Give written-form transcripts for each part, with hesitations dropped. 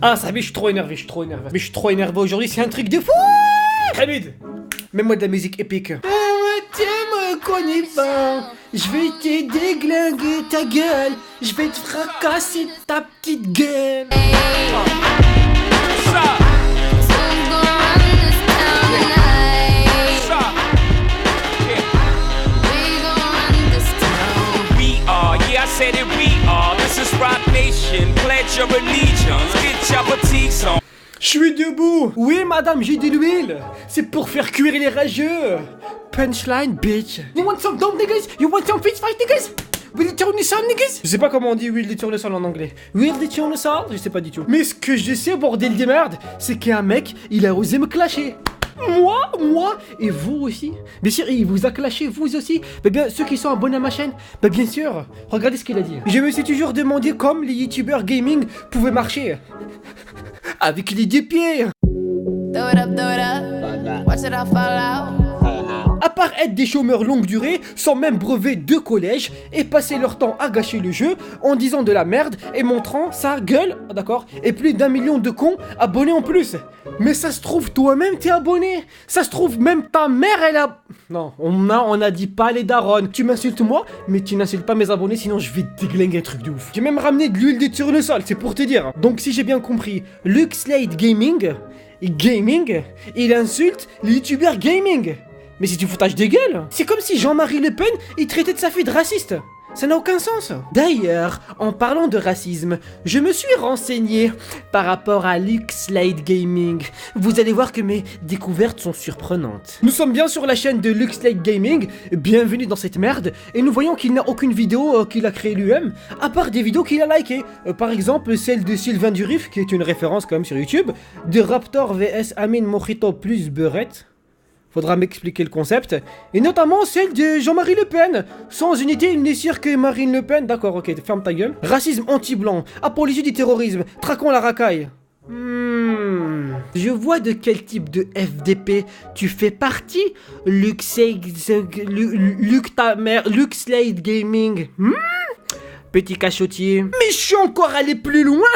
Ah, ça, mais je suis trop énervé, Mais je suis trop énervé aujourd'hui, c'est un truc de fou. Khalid, mets-moi de la musique épique. Tu me connais pas, je vais te déglinguer ta gueule, je vais te fracasser ta petite gueule. Je suis debout. Oui, madame, j'ai de l'huile. C'est pour faire cuire les rageux. Punchline, bitch. You want some dumb niggas? You want some fish fight niggas? Will you turn the sun niggas? Je sais pas comment on dit will you turn the sun en anglais. Will you turn the sun? Je sais pas du tout. Mais ce que je sais, bordel de merde, c'est qu'un mec, il a osé me clasher. Moi, et vous aussi. Bien sûr, il vous a clashé, vous aussi. Mais bien, ceux qui sont abonnés à ma chaîne, bah bien sûr. Regardez ce qu'il a dit. Je me suis toujours demandé comment les youtubeurs gaming pouvaient marcher. Avec les deux pieds. À part être des chômeurs longue durée, sans même brevet de collège, et passer leur temps à gâcher le jeu, en disant de la merde, et montrant sa gueule, d'accord, et plus d'1 million de cons abonnés en plus. Mais ça se trouve, toi-même t'es abonné. Ça se trouve, même ta mère, elle a... Non, on a dit pas les darons. Tu m'insultes moi, mais tu n'insultes pas mes abonnés, sinon je vais te déglinguer un truc de ouf. J'ai même ramené de l'huile de tournesol, c'est pour te dire. Donc si j'ai bien compris, Luxlade Gaming, il insulte les youtubeurs gaming. Mais c'est du foutage de gueule. C'est comme si Jean-Marie Le Pen, il traitait de sa fille de raciste. Ça n'a aucun sens. D'ailleurs, en parlant de racisme, je me suis renseigné par rapport à Luxlade Gaming. Vous allez voir que mes découvertes sont surprenantes. Nous sommes bien sur la chaîne de Luxlade Gaming, bienvenue dans cette merde, et nous voyons qu'il n'a aucune vidéo qu'il a créée lui-même, à part des vidéos qu'il a likées. Par exemple, celle de Sylvain Durif, qui est une référence quand même sur YouTube, de Raptor vs Amin Mojito plus Beurette. Faudra m'expliquer le concept. Et notamment celle de Jean-Marie Le Pen. Sans unité, il n'est sûr que Marine Le Pen. D'accord, ok, ferme ta gueule. Racisme anti-blanc, apologie du terrorisme, traquons la racaille. Je vois de quel type de FDP tu fais partie, Luxlade Gaming. Petit cachotier. Mais je suis encore allé plus loin.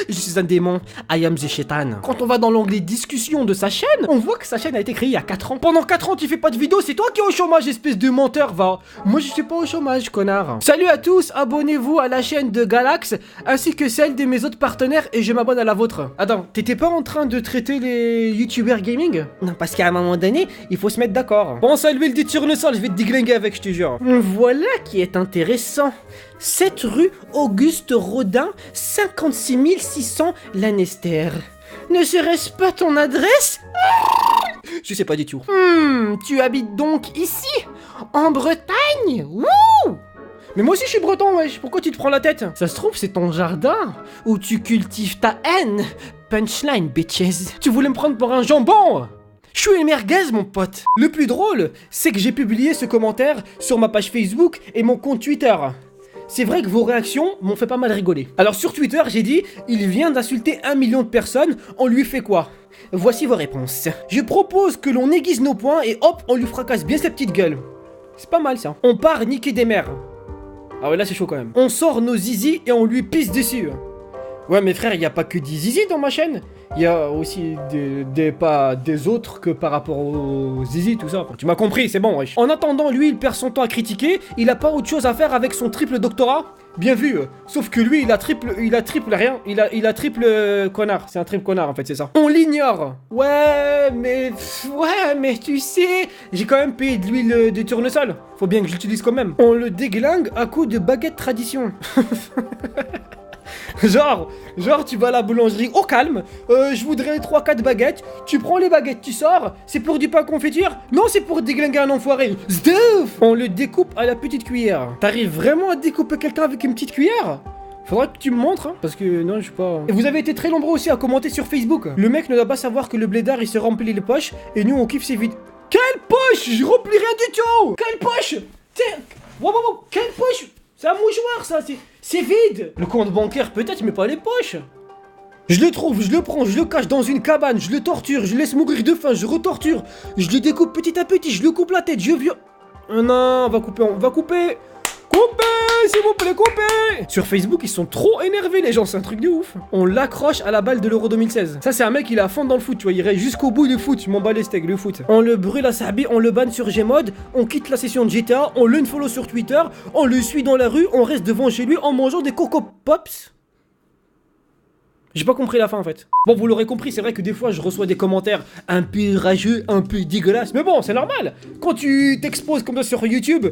Je suis un démon, I am the Shaitan. Quand on va dans l'onglet discussion de sa chaîne, on voit que sa chaîne a été créée il y a 4 ans. Pendant 4 ans tu fais pas de vidéo, c'est toi qui es au chômage, espèce de menteur, va. Moi je suis pas au chômage, connard. Salut à tous, abonnez-vous à la chaîne de Galax, ainsi que celle de mes autres partenaires, et je m'abonne à la vôtre. Attends, t'étais pas en train de traiter les youtubeurs gaming? Non, parce qu'à un moment donné, il faut se mettre d'accord. Pense à l'huile de tournesol, je vais te déglinguer avec, je te jure. Voilà qui est intéressant. 7 rue Auguste Rodin, 56 600 Lanester. Ne serait-ce pas ton adresse? Je sais pas du tout. Tu habites donc ici, en Bretagne? Wouh! Mais moi aussi je suis breton, wesh. Pourquoi tu te prends la tête? Ça se trouve, c'est ton jardin où tu cultives ta haine. Punchline, bitches. Tu voulais me prendre pour un jambon? Je suis une merguez, mon pote. Le plus drôle, c'est que j'ai publié ce commentaire sur ma page Facebook et mon compte Twitter. C'est vrai que vos réactions m'ont fait pas mal rigoler. Alors sur Twitter, j'ai dit, il vient d'insulter 1 million de personnes, on lui fait quoi? Voici vos réponses. Je propose que l'on aiguise nos poings et hop, on lui fracasse bien sa petite gueule. C'est pas mal ça. On part niquer des mères. Ah ouais, là c'est chaud quand même. On sort nos zizi et on lui pisse dessus. Ouais mais frère, y a pas que des zizi dans ma chaîne. Il y a aussi pas des autres que par rapport aux zizi, tout ça. Tu m'as compris, c'est bon, wesh. En attendant, lui, il perd son temps à critiquer. Il a pas autre chose à faire avec son triple doctorat. Bien vu. Sauf que lui, il a triple connard. C'est un triple connard, en fait, c'est ça. On l'ignore. Ouais, mais tu sais, j'ai quand même payé de l'huile de tournesol. Faut bien que je l'utilise quand même. On le déglingue à coups de baguette tradition. Genre, tu vas à la boulangerie au calme, je voudrais 3-4 baguettes, tu prends les baguettes, tu sors, c'est pour du pain confiture? Non, c'est pour déglinguer un enfoiré. Zdeuf! On le découpe à la petite cuillère. T'arrives vraiment à découper quelqu'un avec une petite cuillère? Faudra que tu me montres, hein, parce que non, je sais pas. Et vous avez été très nombreux aussi à commenter sur Facebook. Le mec ne doit pas savoir que le blédard il se remplit les poches, et nous on kiffe ses vides. Quelle poche? Je remplis rien du tout! Quelle poche? Tiens! Wow, quelle poche? C'est un mouchoir ça, c'est vide. Le compte bancaire peut-être, mais pas les poches. Je le trouve, je le prends, je le cache dans une cabane, je le torture, je laisse mourir de faim, je retorture. Je le découpe petit à petit, je le coupe la tête, je viens... Non, on va couper. Coupez, s'il vous plaît, coupez. Sur Facebook, ils sont trop énervés, les gens, c'est un truc de ouf. On l'accroche à la balle de l'Euro 2016. Ça, c'est un mec, il est à fond dans le foot, tu vois, il irait jusqu'au bout du foot. Je m'en bats les steaks, le foot. On le brûle à Sahabi, on le banne sur Gmod, on quitte la session de GTA, on l'unfollow sur Twitter, on le suit dans la rue, on reste devant chez lui en mangeant des Coco Pops. J'ai pas compris la fin en fait. Bon, vous l'aurez compris, c'est vrai que des fois je reçois des commentaires un peu rageux, un peu dégueulasses. Mais bon, c'est normal. Quand tu t'exposes comme ça sur YouTube,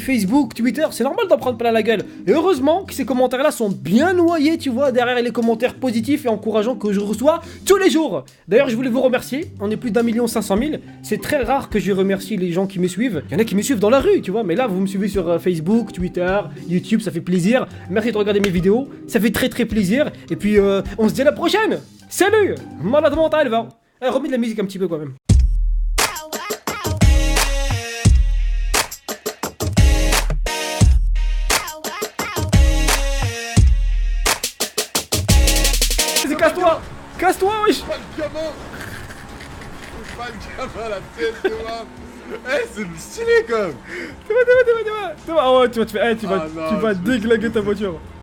Facebook, Twitter, c'est normal d'en prendre plein la gueule. Et heureusement que ces commentaires-là sont bien noyés, tu vois, derrière les commentaires positifs et encourageants que je reçois tous les jours. D'ailleurs, je voulais vous remercier. On est plus d'1 500 000. C'est très rare que je remercie les gens qui me suivent. Il y en a qui me suivent dans la rue, tu vois. Mais là, vous me suivez sur Facebook, Twitter, YouTube, ça fait plaisir. Merci de regarder mes vidéos. Ça fait très plaisir. Et puis, on se dit à la prochaine. Salut. Malade mental, va. Remets de la musique un petit peu quand même. Vas-y, casse-toi. Casse-toi, wesh. Pas le gamin. C'est pas le gamin, la tête de moi. Eh, c'est stylé quand même. Tu vas, oh, tu vas te faire, tu vas déglinguer ta voiture.